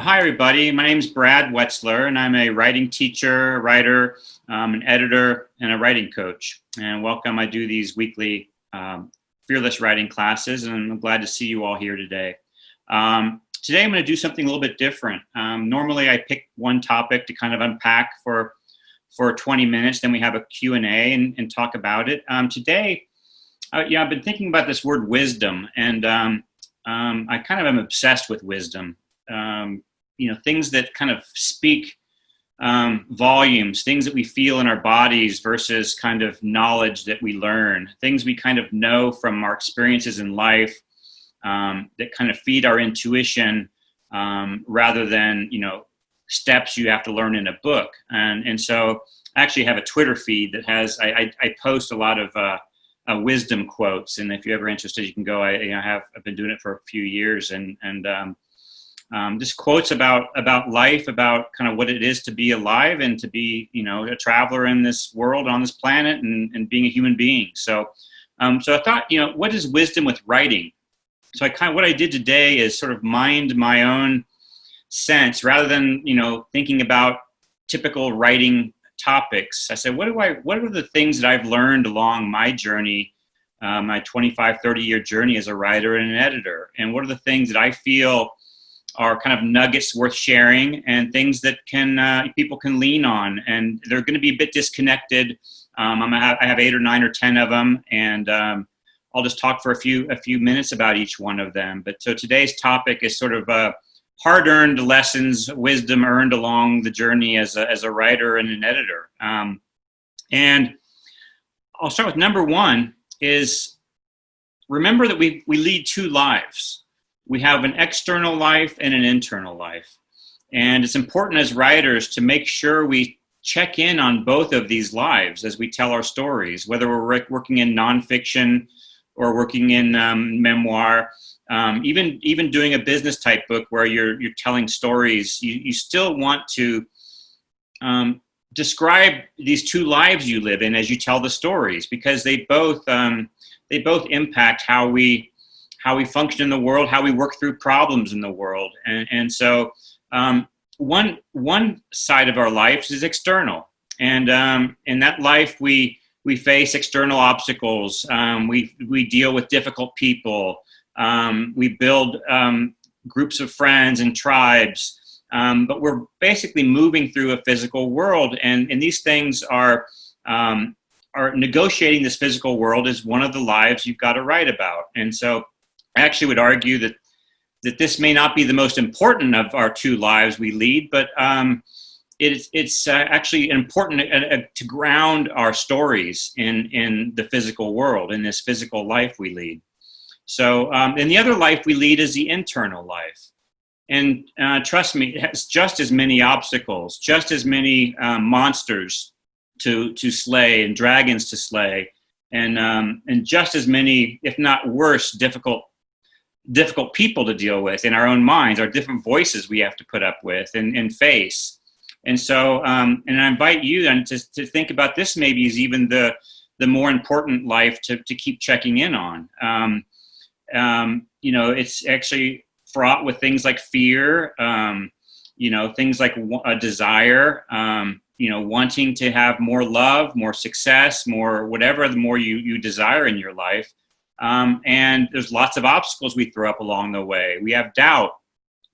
Hi, everybody. My name is Brad Wetzler, and I'm a writing teacher, writer, an editor, and a writing coach. And welcome. I do these weekly fearless writing classes, and I'm glad to see you all here today. Today, I'm going to do something a little bit different. Normally, I pick one topic to kind of unpack for 20 minutes. Then we have a Q&A and talk about it. Today, I've been thinking about this word wisdom, and I kind of am obsessed with wisdom. Things that kind of speak volumes, things that we feel in our bodies versus kind of knowledge that we learn, things we kind of know from our experiences in life that kind of feed our intuition rather than, steps you have to learn in a book. And so I actually have a Twitter feed that has, I post a lot of wisdom quotes. And if you're ever interested, you can go. I've been doing it for a few years and just quotes about life, about kind of what it is to be alive and to be, a traveler in this world, on this planet, and being a human being. So I thought, what is wisdom with writing? So what I did today is sort of mind my own sense rather than, thinking about typical writing topics. I said, what are the things that I've learned along my journey, my 25, 30-year journey as a writer and an editor? And what are the things that I feel are kind of nuggets worth sharing and things that people can lean on, and they're going to be a bit disconnected. I have 8 or 9 or 10 of them, and I'll just talk for a few minutes about each one of them. But so today's topic is sort of hard-earned lessons, wisdom earned along the journey as a writer and an editor. And I'll start with number one is remember that we lead 2 lives. We have an external life and an internal life. And it's important as writers to make sure we check in on both of these lives as we tell our stories, whether we're working in nonfiction or working in memoir, even doing a business type book where you're telling stories. You still want to describe these 2 lives you live in as you tell the stories, because they both impact how we function in the world, how we work through problems in the world. And so one side of our lives is external. And in that life, we face external obstacles. We deal with difficult people. We build groups of friends and tribes. But we're basically moving through a physical world. And these things are negotiating this physical world is one of the lives you've got to write about. And so I actually would argue that this may not be the most important of our 2 lives we lead, but it's actually important to ground our stories in the physical world, in this physical life we lead. So, and the other life we lead is the internal life. And trust me, it has just as many obstacles, just as many monsters to slay and dragons to slay, and just as many, if not worse, difficult people to deal with in our own minds, our different voices we have to put up with and face. And so, and I invite you then to think about this maybe as even the more important life to keep checking in on. It's actually fraught with things like fear, things like a desire, wanting to have more love, more success, more whatever, the more you desire in your life. And there's lots of obstacles we throw up along the way. We have doubt,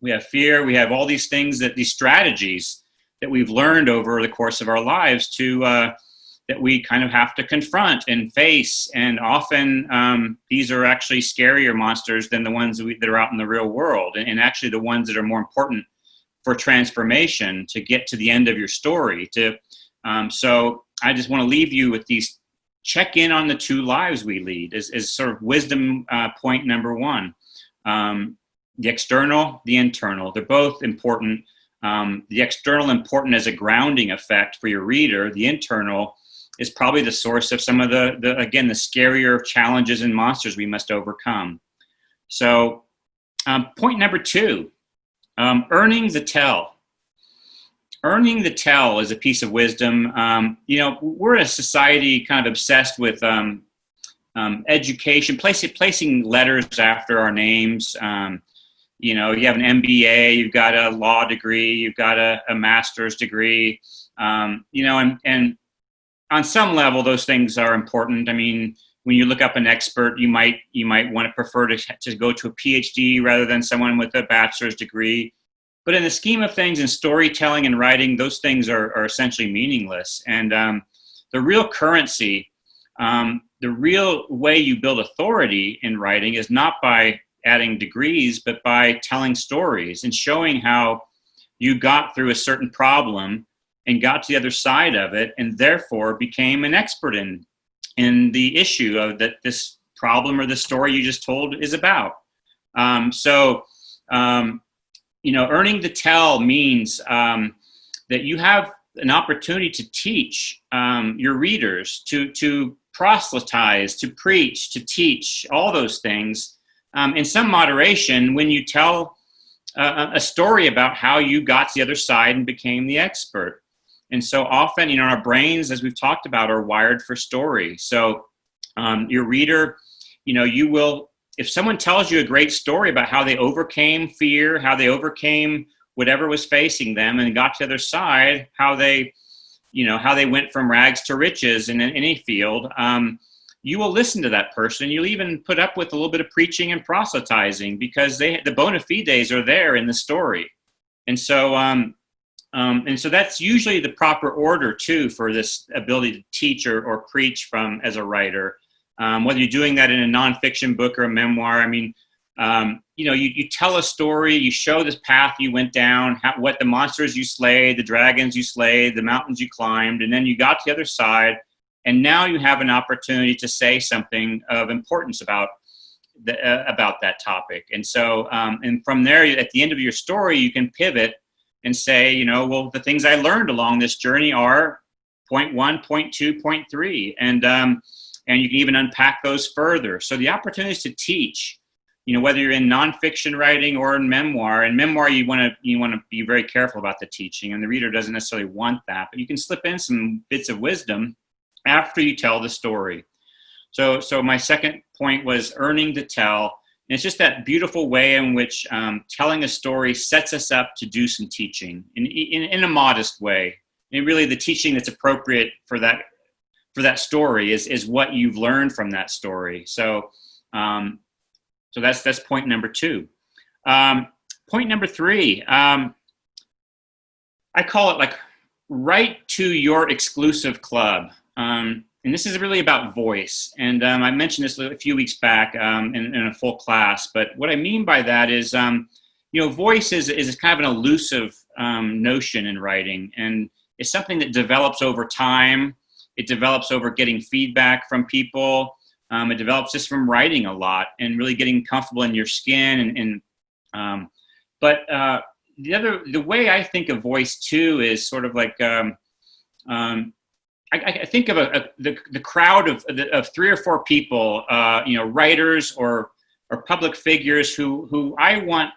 we have fear, we have all these things, these strategies that we've learned over the course of our lives that we kind of have to confront and face. And often these are actually scarier monsters than the ones that are out in the real world, and actually the ones that are more important for transformation to get to the end of your story. So I just want to leave you with these. Check in on the 2 lives we lead is sort of wisdom point number one. The external, the internal, they're both important. The external important as a grounding effect for your reader. The internal is probably the source of some of the scarier challenges and monsters we must overcome. So point number 2, earning the tell. Earning the tell is a piece of wisdom. We're a society kind of obsessed with education, placing letters after our names, you know, you have an MBA, you've got a law degree, you've got a master's degree, you know, and on some level, those things are important. I mean, when you look up an expert, you might want to prefer to go to a PhD rather than someone with a bachelor's degree. But in the scheme of things, in storytelling and writing, those things are essentially meaningless. And the real currency, the real way you build authority in writing is not by adding degrees, but by telling stories and showing how you got through a certain problem and got to the other side of it, and therefore became an expert in the issue of that this problem or the story you just told is about. You know, earning the tell means that you have an opportunity to teach your readers, to proselytize, to preach, to teach, all those things in some moderation when you tell a story about how you got to the other side and became the expert. And so often, you know, our brains, as we've talked about, are wired for story. So your reader, you know, you will, if someone tells you a great story about how they overcame fear, how they overcame whatever was facing them and got to the other side, how they went from rags to riches in any field, you will listen to that person. You'll even put up with a little bit of preaching and proselytizing because the bona fides are there in the story. And so that's usually the proper order too for this ability to teach or preach from as a writer. Whether you're doing that in a nonfiction book or a memoir, I mean, you know, you tell a story, you show this path you went down, what the monsters you slayed, the dragons you slayed, the mountains you climbed, and then you got to the other side, and now you have an opportunity to say something of importance about that topic. And so, and from there, at the end of your story, you can pivot and say, you know, well, the things I learned along this journey are point 1, point 2, point 3, and you can even unpack those further. So the opportunities to teach, you know, whether you're in nonfiction writing or in memoir. In memoir, you want to be very careful about the teaching, and the reader doesn't necessarily want that, but you can slip in some bits of wisdom after you tell the story. So my second point was earning the tell. And it's just that beautiful way in which telling a story sets us up to do some teaching in a modest way. And really, the teaching that's appropriate for that story is what you've learned from that story. So that's point number 2. Point number 3, I call it like write to your exclusive club. And this is really about voice. And I mentioned this a few weeks back in a full class. But what I mean by that is, you know, voice is kind of an elusive notion in writing. And it's something that develops over time. It develops over getting feedback from people. It develops just from writing a lot and really getting comfortable in your skin. But the way I think of voice too is sort of like I think of the crowd of 3 or 4 people, you know, writers or public figures who I want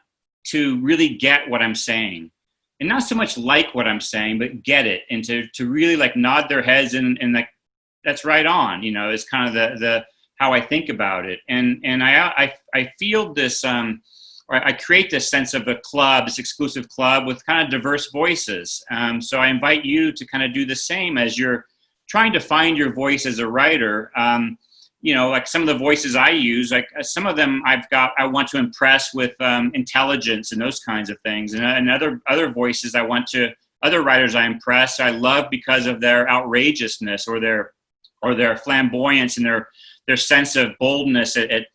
to really get what I'm saying, and not so much like what I'm saying, but get it, and to really like nod their heads and like that's right on, you know, is kind of the how I think about it, and I feel this or I create this sense of a club, this exclusive club with kind of diverse voices. So I invite you to kind of do the same as you're trying to find your voice as a writer. You know, like some of the voices I use, like some of them I want to impress with intelligence and those kinds of things. And other voices other writers I impress, I love because of their outrageousness or their flamboyance and their sense of boldness at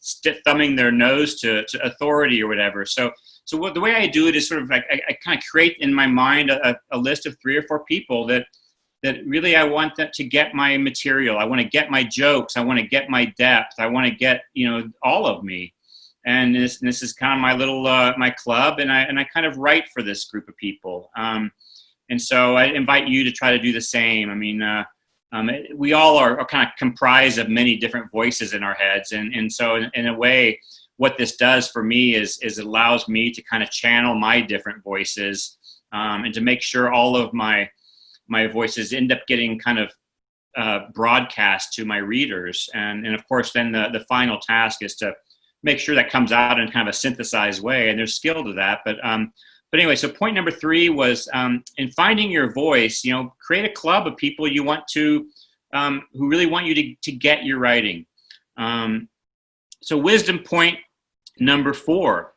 thumbing their nose to authority or whatever. So the way I do it is sort of like I kind of create in my mind a list of 3 or 4 people that really I want that to get my material. I want to get my jokes. I want to get my depth. I want to get, you know, all of me. And this is kind of my little my club, and I kind of write for this group of people. And so I invite you to try to do the same. I mean, we all are kind of comprised of many different voices in our heads, and so in a way, what this does for me is it allows me to kind of channel my different voices, and to make sure all of my voices end up getting kind of broadcast to my readers. And of course, then the final task is to make sure that comes out in kind of a synthesized way, and there's skill to that. But anyway, so point number 3 was in finding your voice. Create a club of people you want to, who really want you to get your writing. So wisdom point number 4: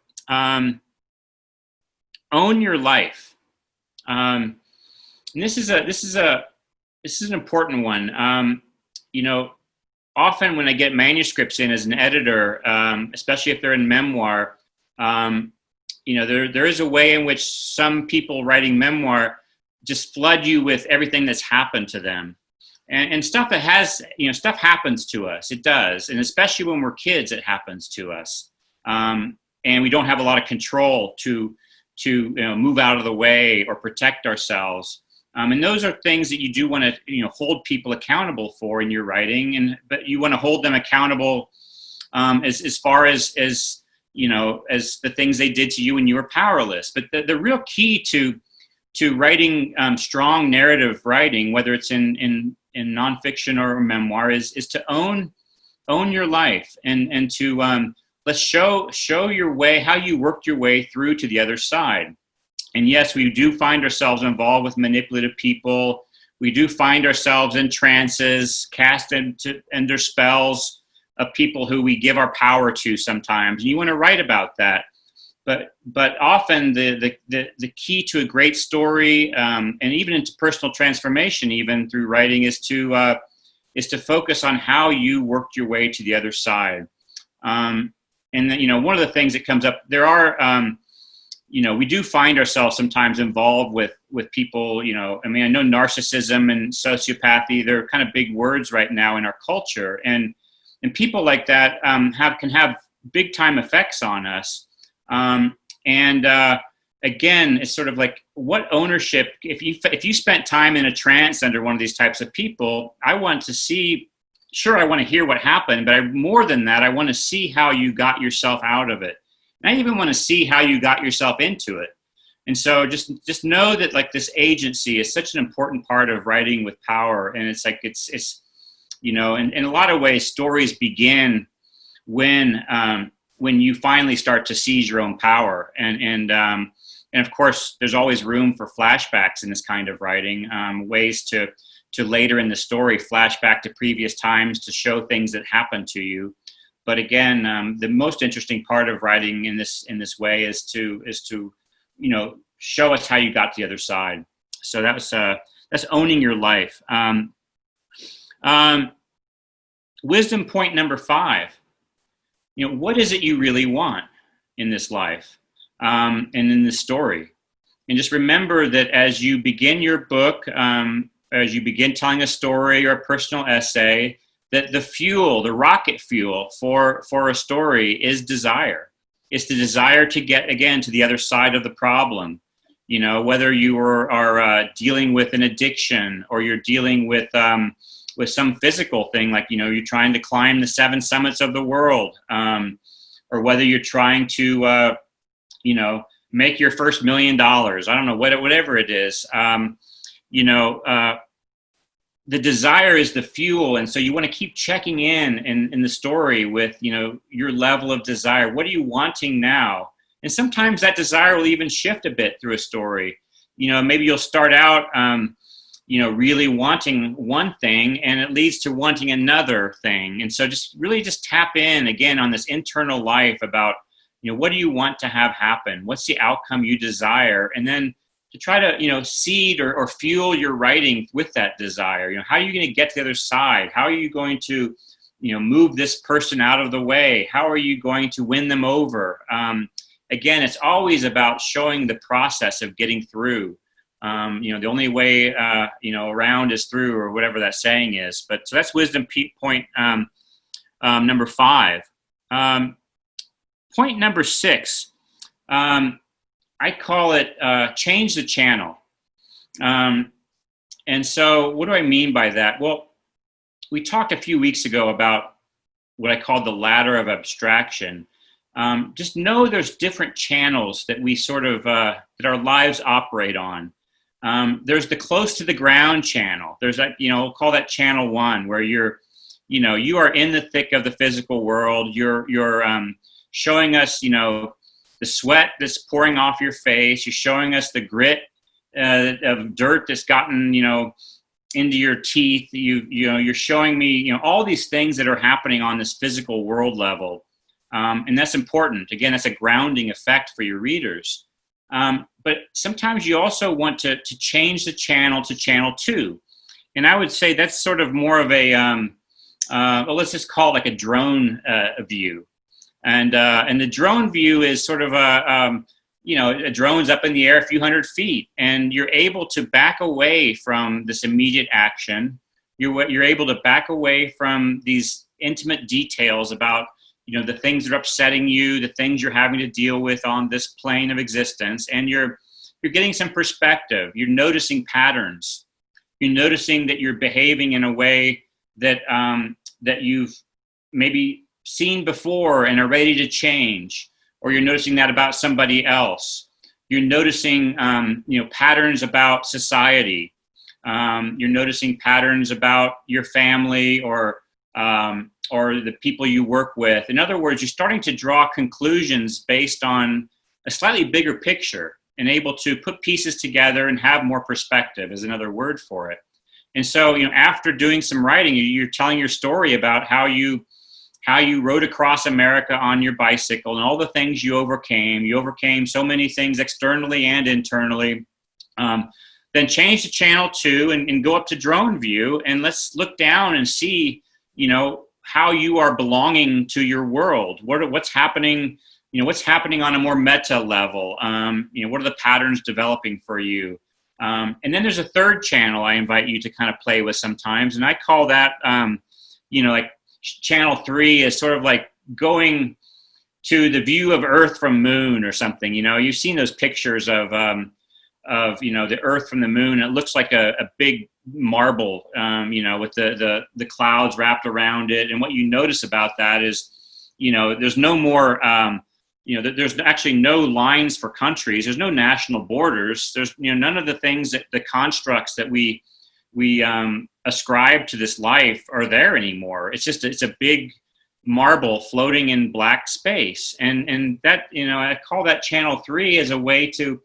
own your life. And this is an important one. Often when I get manuscripts in as an editor, especially if they're in memoir, there is a way in which some people writing memoir just flood you with everything that's happened to them, and stuff that has, stuff happens to us. It does, and especially when we're kids, it happens to us, and we don't have a lot of control to move out of the way or protect ourselves. And those are things that you do want to, hold people accountable for in your writing, but you want to hold them accountable as far as as the things they did to you when you were powerless. But the real key to writing strong narrative writing, whether it's in nonfiction or memoir, is to own your life and to let's show your way, how you worked your way through to the other side. And yes, we do find ourselves involved with manipulative people. We do find ourselves in trances, cast under spells of people who we give our power to sometimes. And you want to write about that. But often the key to a great story, and even into personal transformation, even through writing, is to focus on how you worked your way to the other side. And one of the things that comes up, there are. We do find ourselves sometimes involved with people, I know narcissism and sociopathy, they're kind of big words right now in our culture. And people like that can have big time effects on us. Again, it's sort of like, what ownership, if you spent time in a trance under one of these types of people, I want to see, sure, I want to hear what happened, but more than that, I want to see how you got yourself out of it. And I even want to see how you got yourself into it. And so just know that, like, this agency is such an important part of writing with power. And it's like, it's in a lot of ways, stories begin when you finally start to seize your own power. And of course, there's always room for flashbacks in this kind of writing, ways to later in the story flash back to previous times to show things that happened to you. But again, the most interesting part of writing in this way is to show us how you got to the other side. So that's owning your life. Wisdom point number 5. What is it you really want in this life, and in this story? And just remember that as you begin your book, as you begin telling a story or a personal essay, that the rocket fuel for a story is desire. It's the desire to get, again, to the other side of the problem. Whether you are dealing with an addiction, or you're dealing with some physical thing, like, you're trying to climb the 7 summits of the world, or whether you're trying to, make your first $1 million. I don't know, whatever it is. The desire is the fuel, and so you want to keep checking in the story with, your level of desire. What are you wanting now? And sometimes that desire will even shift a bit through a story. Maybe you'll start out, really wanting one thing, and it leads to wanting another thing. And so just tap in again on this internal life about, what do you want to have happen? What's the outcome you desire? And then to try to, seed or fuel your writing with that desire. How are you going to get to the other side? How are you going to, move this person out of the way? How are you going to win them over? Again, it's always about showing the process of getting through. The only way, around is through, or whatever that saying is. But so that's wisdom point number 5. Point number 6. I call it change the channel. And so what do I mean by that? Well, we talked a few weeks ago about what I called the ladder of abstraction. Just know there's different channels that we sort of, that our lives operate on. There's the close to the ground channel. There's that, we'll call that channel 1, where you're you are in the thick of the physical world. You're showing us, the sweat that's pouring off your face. You're showing us the grit of dirt that's gotten, into your teeth. You're showing me, all these things that are happening on this physical world level. And that's important. Again, that's a grounding effect for your readers. But sometimes you also want to change the channel to channel 2. And I would say that's sort of more of a, well, let's just call it like a drone view. And the drone view is sort of a drone's up in the air a few hundred feet, and you're able to back away from this immediate action. You're able to back away from these intimate details about, the things that are upsetting you, the things you're having to deal with on this plane of existence, and you're getting some perspective. You're noticing patterns. You're noticing that you're behaving in a way that that you've maybe seen before and are ready to change, or you're noticing that about somebody else. You're noticing, patterns about society. You're noticing patterns about your family or the people you work with. In other words, you're starting to draw conclusions based on a slightly bigger picture and able to put pieces together and have more perspective is another word for it. And so, after doing some writing, you're telling your story about how you rode across America on your bicycle and all the things you overcame. You overcame so many things externally and internally. Then change to channel 2 and go up to drone view, and let's look down and see, how you are belonging to your world. What's happening? What's happening on a more meta level? What are the patterns developing for you? And then there's a third channel I invite you to kind of play with sometimes, and I call that, like channel 3 is sort of like going to the view of Earth from moon or something. You've seen those pictures of the Earth from the moon. It looks like a big marble, with the clouds wrapped around it. And what you notice about that is, there's no more, there's actually no lines for countries. There's no national borders. There's, none of the things that the constructs that we ascribe to this life are there anymore. It's a big marble floating in black space. And that, I call that channel 3 as a way to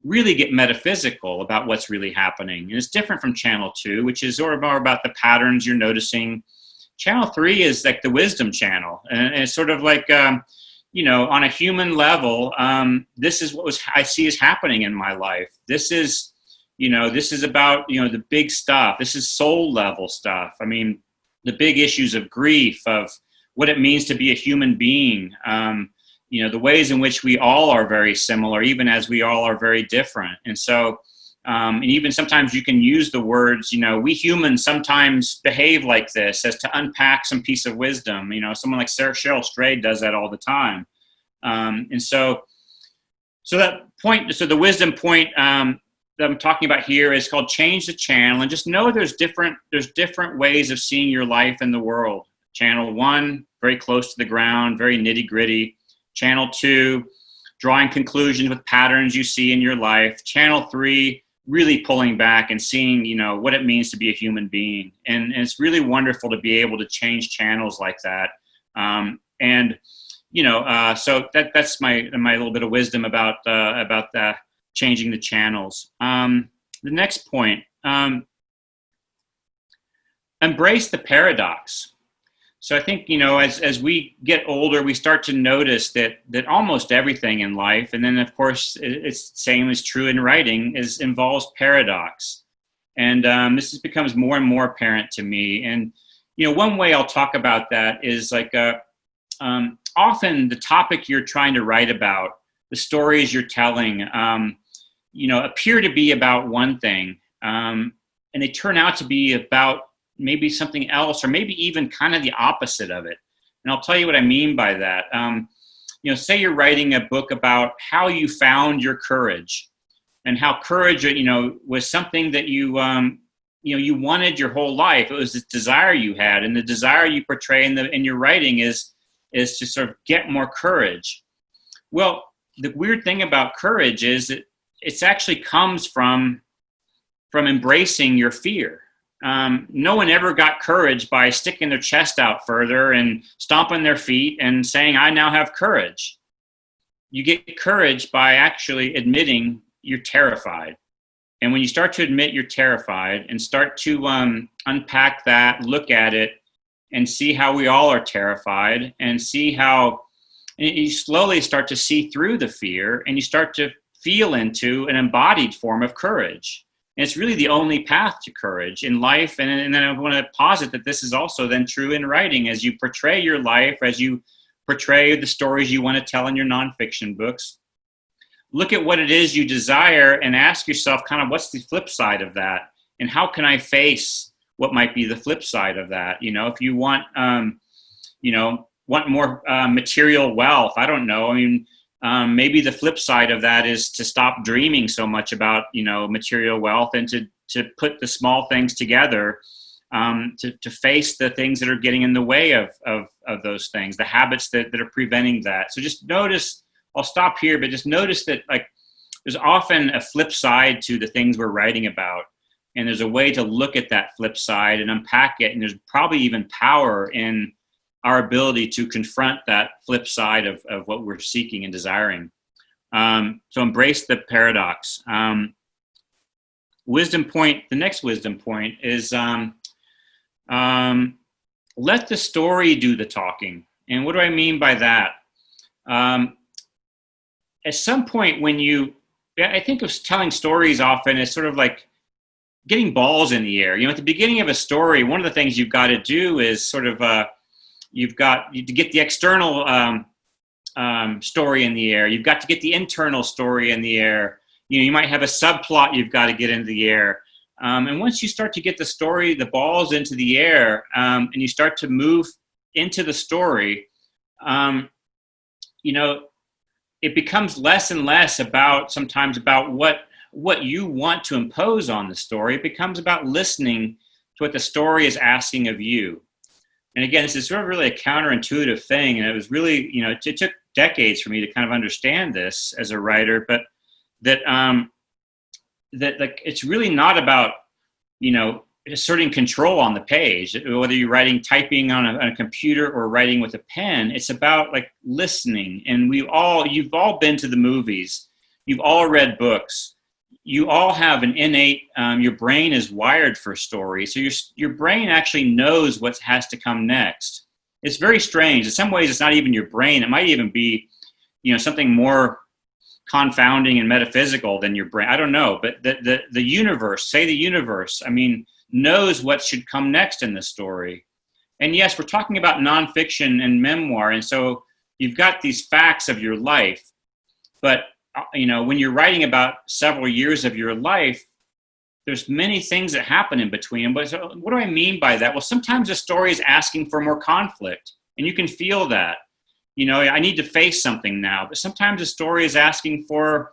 really get metaphysical about what's really happening. And it's different from channel 2, which is sort of more about the patterns you're noticing. Channel 3 is like the wisdom channel. And it's sort of like, on a human level, this is what I see is happening in my life. This is about, the big stuff. This is soul level stuff. I mean, the big issues of grief, of what it means to be a human being, the ways in which we all are very similar, even as we all are very different. And so, and even sometimes you can use the words, we humans sometimes behave like this, as to unpack some piece of wisdom. Someone like Cheryl Strayed does that all the time. And so the wisdom point, that I'm talking about here is called change the channel, and just know there's different ways of seeing your life in the world. Channel 1, very close to the ground, very nitty gritty. Channel 2, drawing conclusions with patterns you see in your life. Channel 3, really pulling back and seeing, what it means to be a human being. And it's really wonderful to be able to change channels like that. So that's my little bit of wisdom about that. Changing the channels. The next point, embrace the paradox. So I think, as we get older, we start to notice that almost everything in life, and then of course it's the same is true in writing, involves paradox. And this becomes more and more apparent to me. And, one way I'll talk about that is like often the topic you're trying to write about, the stories you're telling, appear to be about one thing, and they turn out to be about maybe something else, or maybe even kind of the opposite of it. And I'll tell you what I mean by that. Say you're writing a book about how you found your courage, and how courage, was something that you wanted your whole life. It was this desire you had, and the desire you portray in your writing is to sort of get more courage. Well, the weird thing about courage is that it actually comes from embracing your fear. no one ever got courage by sticking their chest out further and stomping their feet and saying, I now have courage. You get courage by actually admitting you're terrified. And when you start to admit you're terrified and start to unpack that, look at it, and see how we all are terrified, and see how you slowly start to see through the fear, and you start to feel into an embodied form of courage. And it's really the only path to courage in life. And then I want to posit that this is also then true in writing. As you portray your life, as you portray the stories you want to tell in your nonfiction books, look at what it is you desire and ask yourself kind of what's the flip side of that? And how can I face what might be the flip side of that? If you want, want more material wealth, I don't know. I mean, maybe the flip side of that is to stop dreaming so much about, material wealth, and to put the small things together, to face the things that are getting in the way of those things, the habits that are preventing that. So just notice, I'll stop here, but just notice that there's often a flip side to the things we're writing about. And there's a way to look at that flip side and unpack it. And there's probably even power in our ability to confront that flip side of what we're seeking and desiring. So embrace the paradox. Wisdom point, the next wisdom point is let the story do the talking. And what do I mean by that? At some point I think of telling stories often as sort of like getting balls in the air. At the beginning of a story, one of the things you've got to do is sort of, you've got to get the external story in the air. You've got to get the internal story in the air. You might have a subplot you've got to get into the air. And once you start to get the balls into the air, and you start to move into the story, it becomes less and less sometimes about what you want to impose on the story. It becomes about listening to what the story is asking of you. And again, this is sort of really a counterintuitive thing. And it was really, it took decades for me to kind of understand this as a writer, but that it's really not about, asserting control on the page, whether you're typing on a computer or writing with a pen. It's about listening. And you've all been to the movies. You've all read books. You all have an innate, your brain is wired for stories. So your brain actually knows what has to come next. It's very strange. In some ways, it's not even your brain. It might even be, something more confounding and metaphysical than your brain. I don't know. But the universe, knows what should come next in the story. And yes, we're talking about nonfiction and memoir. And so you've got these facts of your life. But when you're writing about several years of your life, there's many things that happen in between. But so what do I mean by that? Well, sometimes the story is asking for more conflict, and you can feel that. I need to face something now. But sometimes the story is asking for,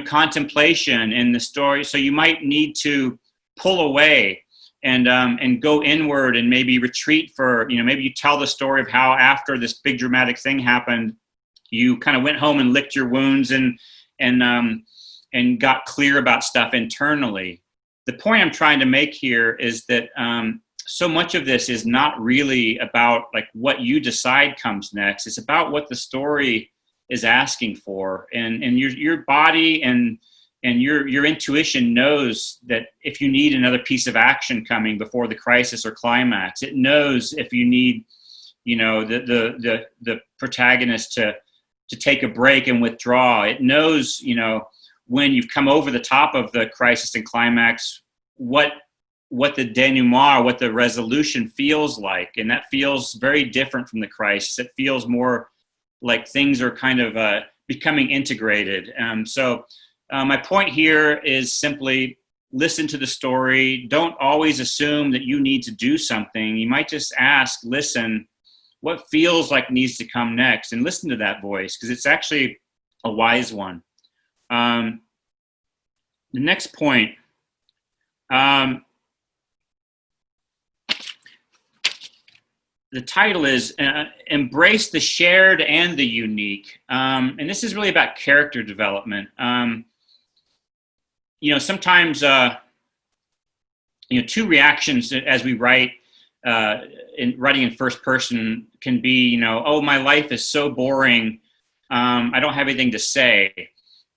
contemplation in the story. So you might need to pull away and go inward and maybe retreat for, maybe you tell the story of how after this big dramatic thing happened, you kind of went home and licked your wounds and got clear about stuff internally. The point I'm trying to make here is that so much of this is not really about what you decide comes next. It's about what the story is asking for, and your body and your intuition knows that if you need another piece of action coming before the crisis or climax, it knows if you need, the protagonist to take a break and withdraw. It knows, when you've come over the top of the crisis and climax, what the denouement, what the resolution feels like. And that feels very different from the crisis. It feels more like things are kind of becoming integrated. So my point here is simply listen to the story. Don't always assume that you need to do something. You might just ask, listen, what feels like needs to come next, and listen to that voice, because it's actually a wise one. The next point, the title is Embrace the Shared and the Unique. And this is really about character development. Sometimes two reactions as we write. In writing in first person can be, oh, my life is so boring. I don't have anything to say.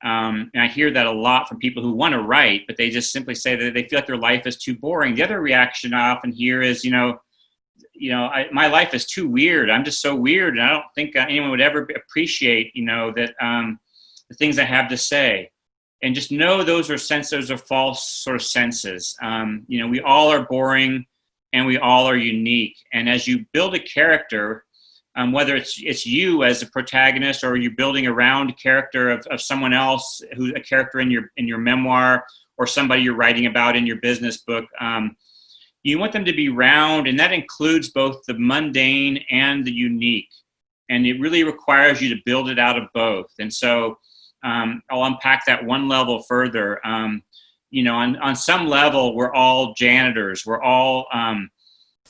And I hear that a lot from people who want to write, but they just simply say that they feel like their life is too boring. The other reaction I often hear is, my life is too weird. I'm just so weird. And I don't think anyone would ever appreciate, that the things I have to say. And just know those are false sort of senses. We all are boring and we all are unique. And as you build a character, whether it's you as a protagonist or you're building around a character of someone else who's a character in your memoir or somebody you're writing about in your business book, you want them to be round, and that includes both the mundane and the unique. And it really requires you to build it out of both. And so I'll unpack that one level further. On some level, we're all janitors. We're all,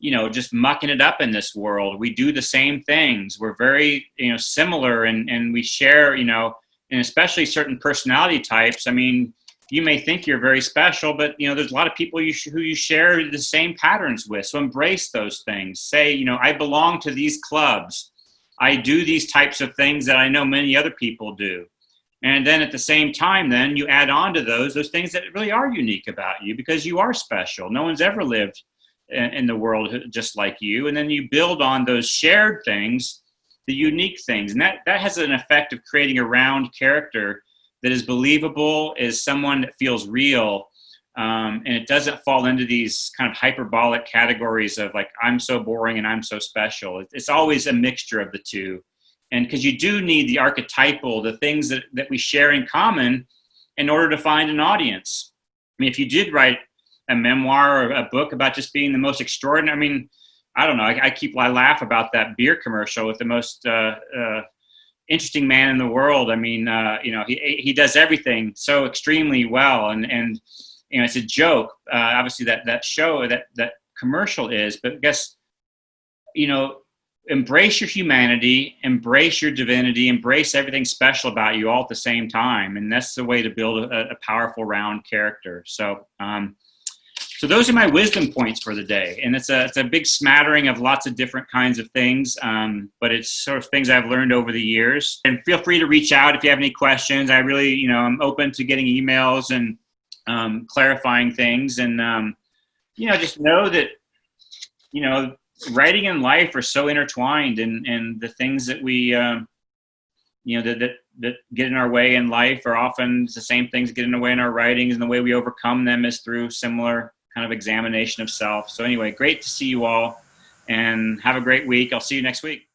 just mucking it up in this world. We do the same things. We're very, similar, and we share, and especially certain personality types. I mean, you may think you're very special, but, there's a lot of people who you share the same patterns with. So embrace those things. Say, I belong to these clubs. I do these types of things that I know many other people do. And then at the same time, then you add on to those things that really are unique about you, because you are special. No one's ever lived in the world just like you. And then you build on those shared things, the unique things. And that has an effect of creating a round character that is believable, is someone that feels real. And it doesn't fall into these kind of hyperbolic categories of like, I'm so boring and I'm so special. It's always a mixture of the two. And because you do need the archetypal, the things that we share in common in order to find an audience. I mean, if you did write a memoir or a book about just being the most extraordinary, I mean, I don't know. I laugh about that beer commercial with the most interesting man in the world. I mean, he does everything so extremely well. And it's a joke, obviously, that show, that commercial is. But I guess, embrace your humanity, embrace your divinity, embrace everything special about you all at the same time. And that's the way to build a powerful, round character. So those are my wisdom points for the day. And it's a big smattering of lots of different kinds of things, but it's sort of things I've learned over the years. And feel free to reach out if you have any questions. I really, I'm open to getting emails and clarifying things. And, just know that, writing and life are so intertwined, and the things that we, that get in our way in life are often the same things that get in the way in our writings, and the way we overcome them is through similar kind of examination of self. So anyway, great to see you all, and have a great week. I'll see you next week.